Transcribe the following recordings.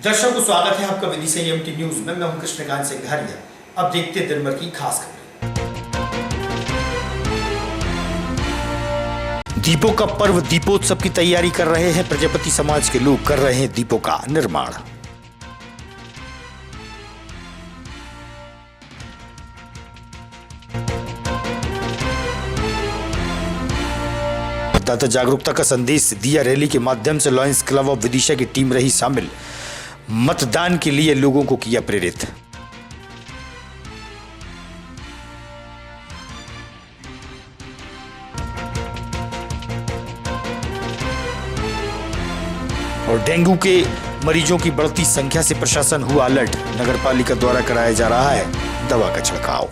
दर्शकों, स्वागत है आपका विधि संयम टी न्यूज में। मैं हूं कृष्णकांत सिंघारिया। अब देखते हैं दिन भर की खास खबरें। दीपों का पर्व दीपोत्सव की तैयारी कर रहे हैं प्रजापति समाज के लोग। कर रहे हैं दीपों का निर्माण। मतदाता जागरूकता का संदेश दिया। रैली के माध्यम से लॉयंस क्लब ऑफ विदिशा की टीम रही शामिल। मतदान के लिए लोगों को किया प्रेरित। और डेंगू के मरीजों की बढ़ती संख्या से प्रशासन हुआ अलर्ट। नगरपालिका द्वारा कराया जा रहा है दवा का छिड़काव।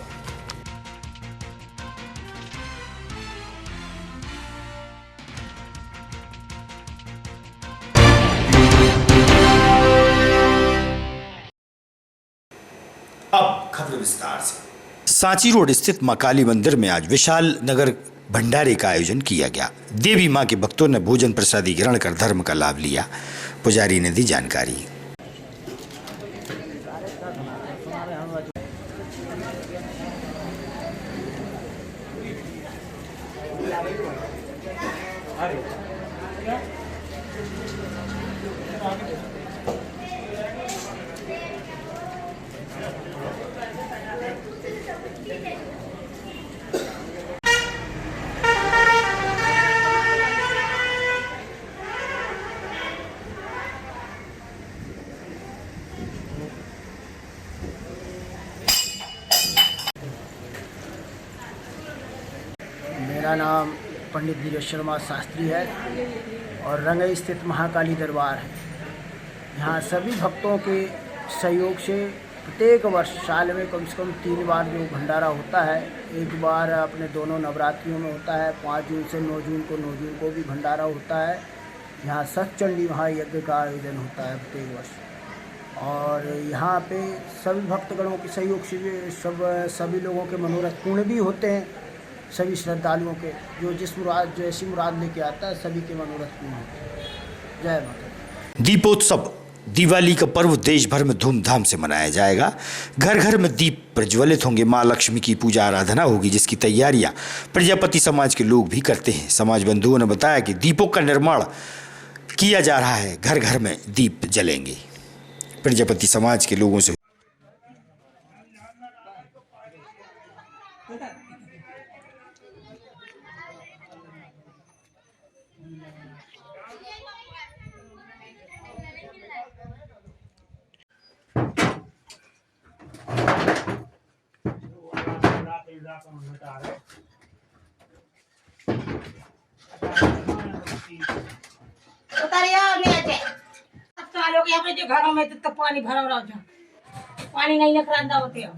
अब खबर विस्तार से। सांची रोड स्थित मां काली मंदिर में आज विशाल नगर भंडारे का आयोजन किया गया। देवी मां के भक्तों ने भोजन प्रसादी ग्रहण कर धर्म का लाभ लिया। पुजारी ने दी जानकारी। मेरा नाम पंडित नीरज शर्मा शास्त्री है और रंगई स्थित महाकाली दरबार है। यहाँ सभी भक्तों के सहयोग से प्रत्येक वर्ष साल में कम से कम 3 बार जो भंडारा होता है। एक बार अपने दोनों नवरात्रियों में होता है, 5 जून से 9 जून को भी भंडारा होता है। यहाँ सतचंडी महायज्ञ का आयोजन होता है प्रत्येक वर्ष। और यहाँ पे सभी भक्तगणों के सहयोग से सभी लोगों के मनोरथ पूर्ण भी होते हैं। सभी श्रद्धालुओं के जो जैसी मुराद लेके आता है, सभी के मनोरथ पूर्ण होते हैं। जय माता। दीपोत्सव दिवाली का पर्व देश भर में धूमधाम से मनाया जाएगा। घर घर में दीप प्रज्वलित होंगे। मां लक्ष्मी की पूजा आराधना होगी, जिसकी तैयारियां प्रजापति समाज के लोग भी करते हैं। समाज बंधुओं ने बताया कि दीपों का निर्माण किया जा रहा है। घर घर में दीप जलेंगे। प्रजापति समाज के लोगों से सालों के अपने जो घरों में तो पानी भरा रहा था, पानी नहीं निकलता होते हैं।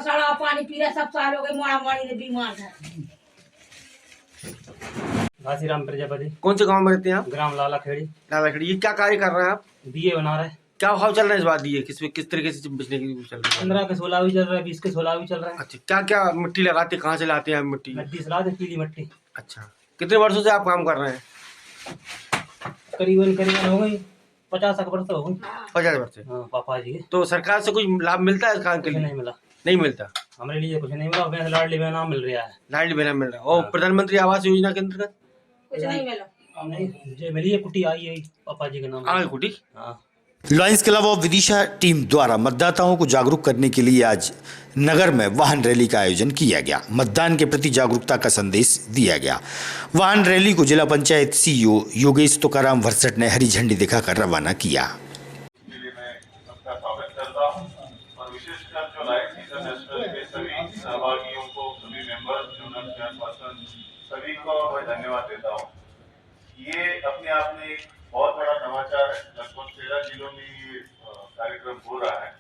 साला पानी पी रहा, सब सालों के मोड़ा मोड़ी ने बीमार है। घासीराम प्रजापति। कौन से गांव में रहते हैं आप? ग्राम लालाखेड़ी। लालाखेड़ी। ये क्या कार्य कर रहे हैं आप? दिए बना रहे। क्या भाव चल रहा है इस बार दिए? किस तरीके से बेचने की चल रहा है? 15 के 16 भी चल रहा है, 20 के 16 भी चल रहा है। अच्छा, क्या क्या मिट्टी लगाते हैं? कहाँ से लाते हैं मिट्टी? मिट्टी से लाते, पीली मिट्टी। अच्छा, कितने वर्षों से आप काम कर रहे हैं? करीबन हो गई 50 वर्ष हो गई। 50 वर्ष से। हाँ, पापा जी। तो सरकार से कुछ लाभ मिलता है इस काम के लिए? नहीं मिला। नहीं मिलता हमारे लिए कुछ नहीं मिला। वैसे लाडली बहना मिल रहा है। लाडली बहना मिल रहा है। और प्रधानमंत्री आवास योजना के अंतर्गत कुछ नहीं मिला। नहीं, जो मेरी ये कुटी आई है पापा जी के नाम। आगे कुटी। हाँ। Lions club of Vidisha team द्वारा मतदाताओं को जागरूक करने के लिए आज नगर में वाहन रैली का आयोजन किया गया। मतदान के प्रति जागरूकता का संदेश दिया गया। वाहन रैली को जिला पंचायत सीईओ योगेश तुकाराम वर्सट ने हरी झंडी दिखाकर रवाना किया। सभी को धन्यवाद देता हूँ। ये अपने आप में एक बहुत बड़ा नवाचार है। लगभग 13 जिलों में ये कार्यक्रम हो रहा है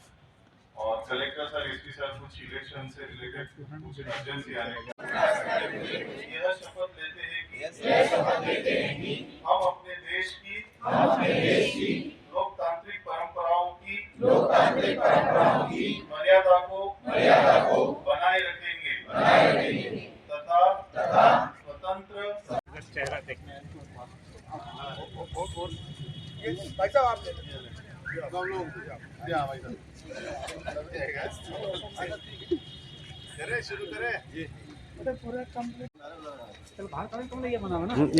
और कलेक्टर सर, एसपी सर कुछ इलेक्शन से रिलेटेड कुछ अर्जेंसी आने का यह शपथ लेते हैं कि हम अपने देश की लोकतांत्रिक परंपराओं की मर्यादा को बनाए रखेंगे तथा स्वतंत्र एक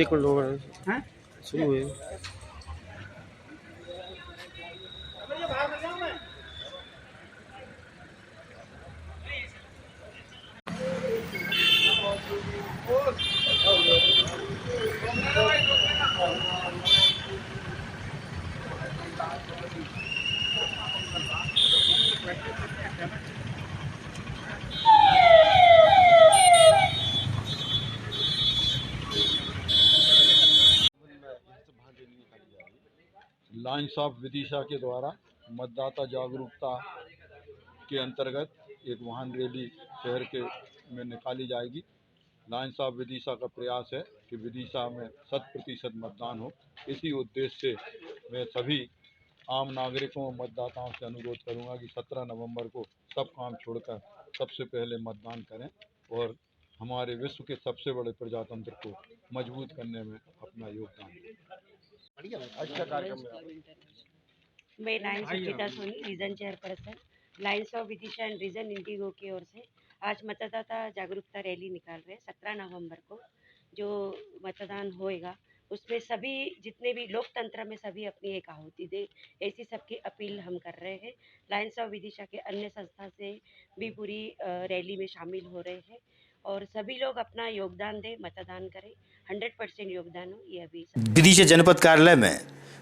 मिनट होगा शुरू हुए लायंस ऑफ विदिशा के द्वारा मतदाता जागरूकता के अंतर्गत एक वाहन रैली शहर के में निकाली जाएगी। लायंस ऑफ विदिशा का प्रयास है कि विदिशा में 100% मतदान हो। इसी उद्देश्य से मैं सभी आम नागरिकों और मतदाताओं से अनुरोध करूंगा कि 17 नवंबर को सब काम छोड़कर सबसे पहले मतदान करें और हमारे विश्व के सबसे बड़े प्रजातंत्र को मजबूत करने में अपना योगदान दें। अच्छा कार्यक्रम मैं Lions Suchita Soni, region chairperson, Lions of Vidisha and region Indigo की ओर से आज मतदाता जागरूकता रैली निकाल रहे हैं 17 नवंबर को। जो मतदान होएगा उसमें सभी जितने भी लोकतंत्र में सभी अपनी एक आहुति दे, ऐसी सबकी अपील हम कर रहे हैं। लायंस ऑफ विदिशा के अन्य संस्था से भी पूरी रैली में शामिल हो रहे हैं और सभी लोग अपना योगदान दें, मतदान करें, 100% योगदान हो। ये अभी विदिशा जनपद कार्यालय में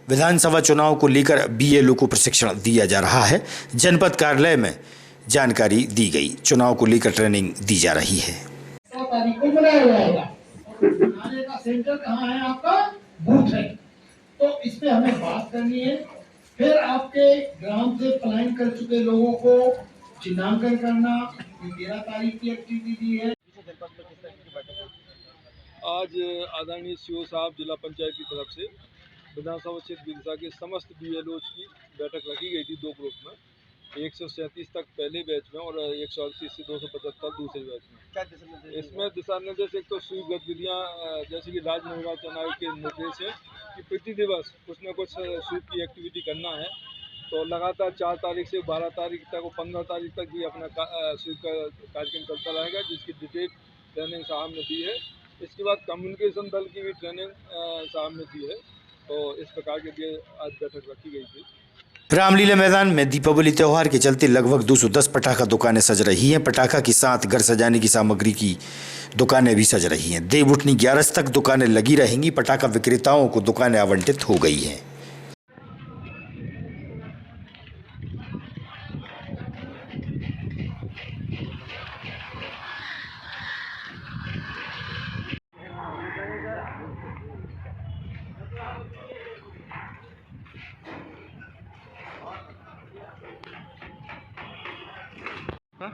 विधानसभा चुनाव को लेकर बीएलओ को प्रशिक्षण दिया जा रहा है। जनपद कार्यालय में जानकारी दी गई, चुनाव को लेकर ट्रेनिंग दी जा रही है। 100 तारीख को बनाया जाएगा। आने का सेंटर कहाँ है? आपका बूथ है, तो इस पे हमें बात करनी है। फिर आपके ग्राम से पलायन कर चुके लोगों को चिन्हांकन करना। 13 तारीख की एक्टिविटी दी है। आज आदरणीय सीओ साहब जिला पंचायत की तरफ से विधानसभा क्षेत्र विदिशा के समस्त बीएलओ की बैठक रखी गई थी 2 ग्रुप में, 137 तक पहले बैच में और 138 से 275 दूसरे बैच में। इसमें दिशा निर्देश एक तो स्वीप गतिविधियाँ जैसे कि राज्य निर्वाचन आयोग के निर्देश है कि प्रति दिवस कुछ न कुछ स्वीप की एक्टिविटी करना है। तो लगातार 4 तारीख से 12 तारीख तक और 15 तारीख तक भी अपना स्वीप का कार्यक्रम चलता रहेगा, जिसकी डिटेल ट्रेनिंग साहब ने दी है। इसके बाद कम्युनिकेशन दल की भी ट्रेनिंग साहब ने दी है। तो इस प्रकार के लिए आज बैठक रखी गई थी। रामलीला मैदान में दीपावली त्योहार के चलते लगभग 210 पटाखा दुकानें सज रही हैं। पटाखा के साथ घर सजाने की सामग्री की दुकानें भी सज रही हैं। देव उठनी 11 तक दुकानें लगी रहेंगी। पटाखा विक्रेताओं को दुकानें आवंटित हो गई हैं।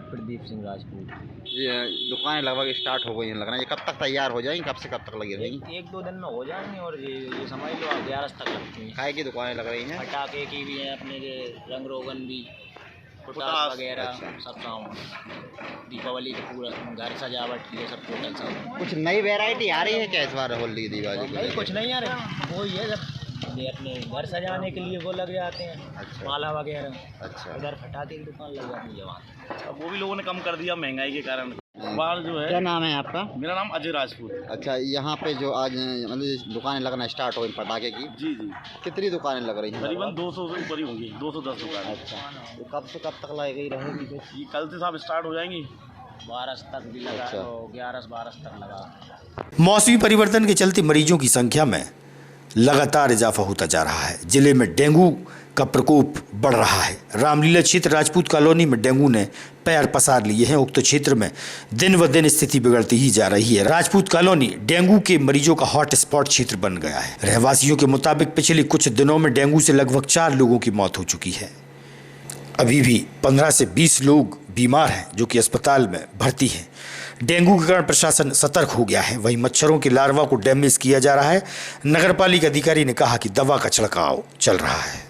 प्रदीप सिंह राजपूत। ये दुकानें लगभग स्टार्ट हो गई हैं, लग रहा है। ये कब तक तैयार हो जाएंगी? कब से कब तक लगी रहेंगी? 1-2 दिन में हो जाएंगी और ये समझ लो 11 तक लगती हैं। खाए की दुकानें लग रही हैं, पटाखे की भी हैं, अपने के रंग रोगन भी, पोटास वगैरह। अच्छा। सब सामान दीपावली के पूरा घर सजावट के लिए सब टोटल सब। कुछ नई वैरायटी आ रही है क्या इस बार होली दिवाली नहीं, कुछ नहीं आ रहा, वो ये सब ये अपने घर सजाने के लिए वो लग जाते हैं। अच्छा। माला वगैरह। अच्छा। उधर पटाखे की दुकान लग जाती है वहाँ। वो भी लोगों ने कम कर दिया महंगाई के कारण। बाल जो है। क्या नाम है आपका? मेरा नाम अजय राजपूत। अच्छा, यहाँ पे जो आज मतलब दुकानें लगना स्टार्ट हो गई पटाखे की, जी जी, कितनी दुकानें लग रही हैं? करीबन 200 से ऊपर ही होंगी, 210 दुकान। अच्छा, तो कब से कब तक लगेगी रहेगी? ये कल से साहब स्टार्ट हो जाएंगी। 12 तक भी लगा। अच्छा। 11-12 तक लगा। मौसमी परिवर्तन के चलते मरीजों की संख्या में लगातार इजाफा होता जा रहा है। जिले में डेंगू का प्रकोप बढ़ रहा है। रामलीला क्षेत्र राजपूत कॉलोनी में डेंगू ने पैर पसार लिए हैं। उक्त क्षेत्र में दिन व दिन स्थिति बिगड़ती ही जा रही है। राजपूत कॉलोनी डेंगू के मरीजों का हॉट स्पॉट क्षेत्र बन गया है। रहवासियों के मुताबिक पिछले कुछ दिनों में डेंगू से लगभग 4 लोगों की मौत हो चुकी है। अभी भी 15 से 20 लोग बीमार हैं जो कि अस्पताल में भर्ती हैं। डेंगू के कारण प्रशासन सतर्क हो गया है। वहीं मच्छरों के लार्वा को डैमेज किया जा रहा है। नगरपालिका अधिकारी ने कहा कि दवा का छिड़काव चल रहा है।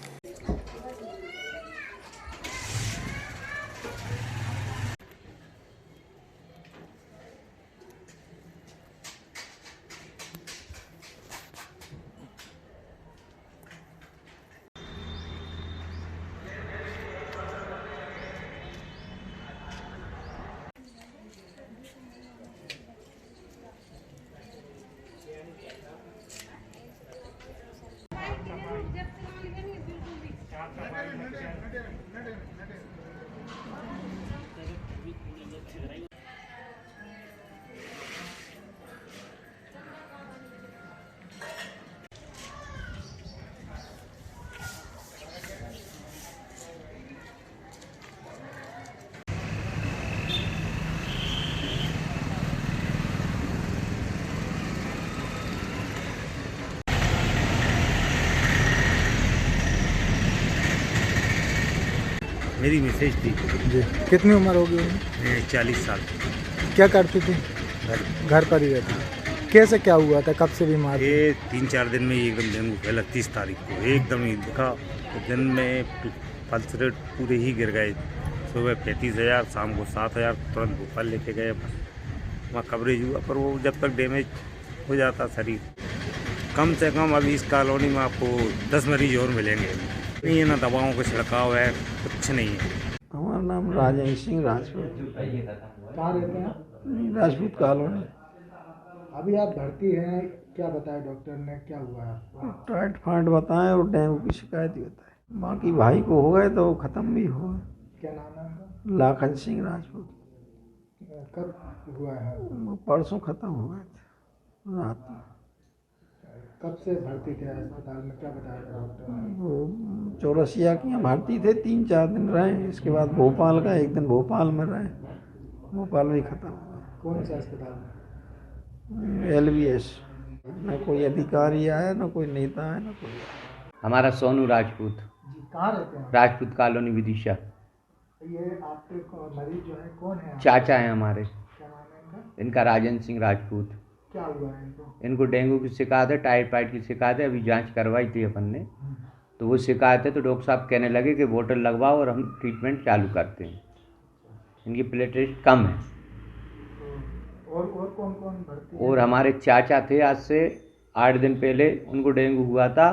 मेरी मिसेज थी जी। कितनी उम्र होगी उन्हें? 40 साल। क्या करती थी? घर पर ही रहती। कैसे क्या हुआ था, कब से बीमार? ये 3-4 दिन में ही एकदम डेंगू फैला। 30 तारीख को एकदम ही दिखा तो दिन में पल्स रेट पूरे ही गिर गए। सुबह 35,000, शाम को 7,000। तुरंत भोपाल लेके गए, वहाँ कवरेज हुआ, पर वो जब तक डैमेज हो जाता शरीर, कम से कम अभी इस कॉलोनी में आपको 10 मरीज और मिलेंगे। नहीं है ना दवाओं का छिड़काव है, कुछ नहीं है। हमारा नाम राजेंद्र सिंह राजपूत। कहाँ रहते हैं? राजपूत कॉलोनी। अभी आप भर्ती हैं, क्या बताया डॉक्टर ने, क्या हुआ है आपको? टाइफाइड बताएं और डेंगू की शिकायत ही बताएं। बाकी भाई को हो गए तो ख़त्म भी हो गए। क्या नाम है उनका? लाखन सिंह राजपूत। कब हुआ है? परसों ख़त्म हो गए थे रात में। कब से भर्ती थे अस्पताल में, क्या बताया डॉक्टर ने? वो चौरसिया की यहाँ भर्ती थे, 3-4 दिन रहे। इसके बाद भोपाल का, एक दिन भोपाल में रहे। भोपाल भी ख़त्म हो गया। कौन से अस्पताल में? LBS। न कोई अधिकारी आया, न कोई नेता आया, न कोई। हमारा सोनू राजपूत। कहाँ रहते हैं? राजपूत कॉलोनी विदिशा। ये आपके मरीज जो है कौन है? चाचा हैं हमारे। क्या नाम है इनका? इनका राजेंद्र सिंह राजपूत। क्या हुआ है इनको? इनको डेंगू की शिकायत है, टाइफाइड की शिकायत है। अभी जांच करवाई थी अपन ने, तो वो शिकायत है, तो डॉक्टर साहब कहने लगे कि बोतल लगवाओ और हम ट्रीटमेंट चालू करते हैं। इनकी प्लेटलेट कम है। और कौन कौन भर्ती है? और हमारे चाचा थे, आज से 8 दिन पहले उनको डेंगू हुआ था,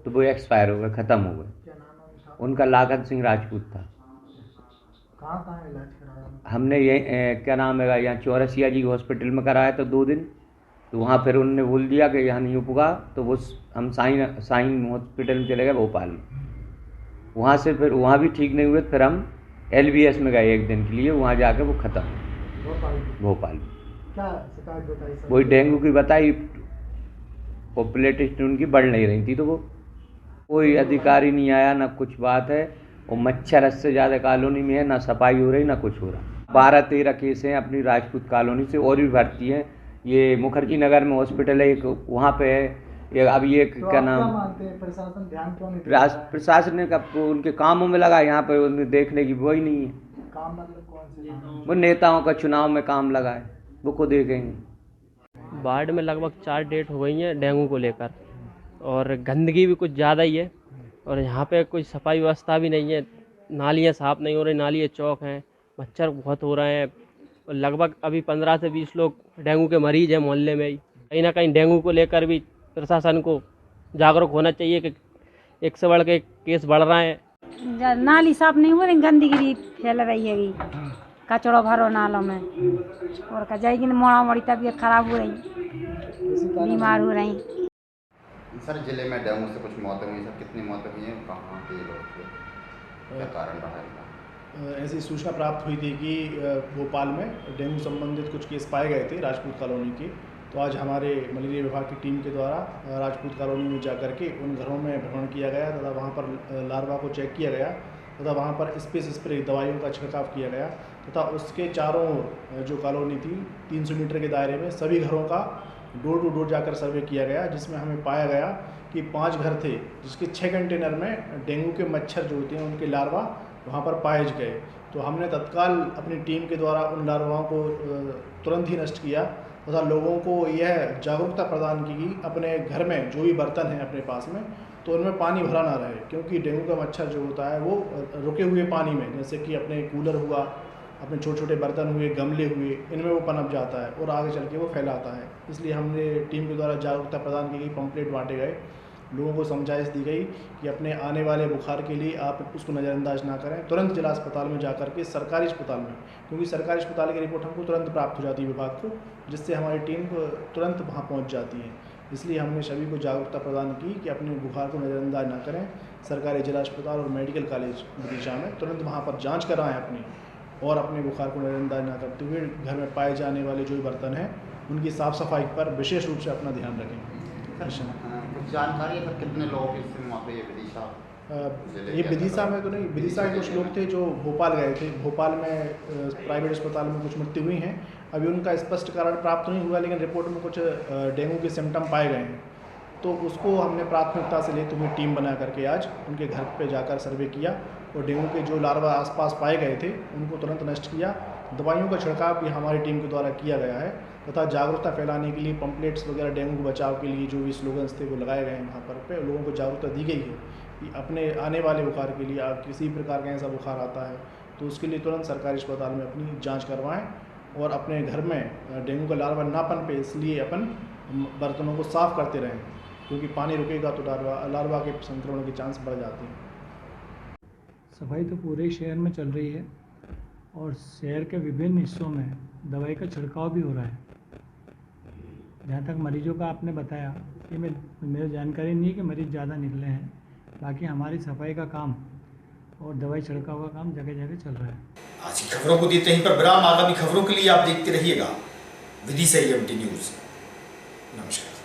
तो वो एक्सपायर हो गए, ख़त्म हो गए। क्या नाम है उनका? उनका लाखन सिंह राजपूत था। कहाँ इलाज कराया? हमने ये क्या नाम है, यहाँ चौरसिया जी हॉस्पिटल में कराया था 2 दिन। तो वहाँ फिर उन्होंने बोल दिया कि यहाँ नहीं उपगा, तो वो हम साइन हॉस्पिटल में चले गए भोपाल में। वहाँ से फिर वहाँ भी ठीक नहीं हुए, फिर हम LBS में गए 1 दिन के लिए। वहाँ जाकर वो ख़त्म हो भोपाल में। क्या शिकायत बताई? वही डेंगू की बताई, पॉपुलेशन उनकी बढ़ नहीं रही थी, तो वो कोई अधिकारी नहीं आया, ना कुछ बात है। और मच्छर इससे ज़्यादा कॉलोनी में है, ना सफाई हो रही, ना कुछ हो रहा। 12-13 केस हैं अपनी राजपूत कॉलोनी से, और भी भर्ती हैं। ये मुखर्जी नगर में हॉस्पिटल है एक, वहाँ पे है ये। अब ये तो क्या नाम, मानते हैं प्रशासन ध्यान क्यों नहीं देता? प्रशासन ने उनके कामों में लगा, यहाँ पे उन्हें देखने की वही नहीं है। काम मतलब कौन से काम? वो नेताओं का चुनाव में काम लगा है, वो को देखेंगे। वार्ड में लगभग 4 डेथ हो गई हैं डेंगू को लेकर, और गंदगी भी कुछ ज़्यादा ही है, और यहाँ पे कोई सफाई व्यवस्था भी नहीं है। नालियाँ साफ़ नहीं हो रही, नालियाँ चौक हैं, मच्छर बहुत हो रहे हैं। और लगभग अभी 15 से 20 लोग डेंगू के मरीज हैं मोहल्ले में ही। कहीं ना कहीं डेंगू को लेकर भी प्रशासन को जागरूक होना चाहिए कि एक से बढ़ के केस बढ़ रहे हैं। नाली साफ नहीं हो रही, गंदगी फैल रही है, कचड़ो भरो नालों में, और जाएगी मोड़ा मोड़ी तबीयत खराब हो रही, बीमार हो रही। सर जिले में डेंगू से कुछ मौतें हुई, सर कितनी मौतें हुई हैं, कहाँ के लोग थे, क्या कारण रहा है? ऐसी सूचना प्राप्त हुई थी कि भोपाल में डेंगू संबंधित कुछ केस पाए गए थे राजपूत कॉलोनी के। तो आज हमारे मलेरिया विभाग की टीम के द्वारा राजपूत कॉलोनी में जाकर के उन घरों में भ्रमण किया गया तथा वहाँ पर लार्वा को चेक किया गया तथा वहाँ पर स्पेस स्प्रे दवाइयों का छिड़काव किया गया तथा उसके चारों ओर जो कॉलोनी थी 300 मीटर के दायरे में सभी घरों का डोर टू डोर जाकर सर्वे किया गया, जिसमें हमें पाया गया कि 5 घर थे जिसके 6 कंटेनर में डेंगू के मच्छर जो होते हैं उनके लार्वा वहाँ पर पाए गए। तो हमने तत्काल अपनी टीम के द्वारा उन लार्वाओं को तुरंत ही नष्ट किया तथा लोगों को यह जागरूकता प्रदान की कि अपने घर में जो भी बर्तन हैं अपने पास में तो उनमें पानी भरा ना रहे, क्योंकि डेंगू का मच्छर जो होता है वो रुके हुए पानी में, जैसे कि अपने कूलर हुआ, अपने छोटे छोटे बर्तन हुए, गमले हुए, इनमें वो पनप जाता है और आगे चल के वो फैलाता है। इसलिए हमने टीम के द्वारा जागरूकता प्रदान की गई, पंपलेट बांटे गए, लोगों को समझाइश दी गई कि अपने आने वाले बुखार के लिए आप उसको नज़रअंदाज ना करें, तुरंत जिला अस्पताल में जाकर के सरकारी अस्पताल में, क्योंकि सरकारी अस्पताल की रिपोर्ट हमको तुरंत प्राप्त हो जाती है विभाग को, जिससे हमारी टीम तुरंत वहाँ पहुँच जाती है। इसलिए हमने सभी को जागरूकता प्रदान की कि अपने बुखार को नज़रअंदाज ना करें। सरकारी जिला अस्पताल और मेडिकल कॉलेज विदिशा में तुरंत वहाँ पर जांच कराएं अपनी, और अपने बुखार को नज़रअंदाज ना करते हुए घर में पाए जाने वाले जो बर्तन हैं उनकी साफ़ सफाई पर विशेष रूप से अपना ध्यान रखें। कुछ जानकारी है सर, कितने लोग इससे वहाँ पे ये विदिशा ये विदिशा में तो नहीं, विदिशा के कुछ लोग थे जो भोपाल गए थे। भोपाल में प्राइवेट अस्पताल में कुछ मृत्यु हुई हैं। अभी उनका स्पष्ट कारण प्राप्त नहीं हुआ, लेकिन रिपोर्ट में कुछ डेंगू के सिम्टम पाए गए हैं। तो उसको हमने प्राथमिकता से लेते हुए टीम बना करके आज उनके घर पे जाकर सर्वे किया और डेंगू के जो लार्वा आसपास पाए गए थे उनको तुरंत नष्ट किया। दवाइयों का छिड़काव भी हमारी टीम के द्वारा किया गया है तथा जागरूकता फैलाने के लिए पंपलेट्स वगैरह डेंगू के बचाव के लिए जो भी स्लोगन्स थे वो लगाए गए हैं वहाँ पर लोगों को जागरूकता दी गई है कि अपने आने वाले बुखार के लिए आप किसी प्रकार का ऐसा बुखार आता है तो उसके लिए तुरंत सरकारी अस्पताल में अपनी जांच करवाएं और अपने घर में डेंगू का लार्वा ना पनपे इसलिए अपन बर्तनों को साफ़ करते रहें, क्योंकि पानी रुकेगा तो लार्वा के संक्रमण के चांस बढ़ जाते हैं। सफाई तो पूरे शहर में चल रही है और शहर के विभिन्न हिस्सों में दवाई का छिड़काव भी हो रहा है। जहाँ तक मरीजों का आपने बताया कि मेरी जानकारी नहीं है कि मरीज़ ज़्यादा निकले हैं, बाकी हमारी सफाई का काम और दवाई छिड़काव का काम जगह जगह चल रहा है। आज की खबरों को देते ही पर विराम। आगामी खबरों के लिए आप देखते रहिएगा विदिशा EMT न्यूज़। नमस्कार।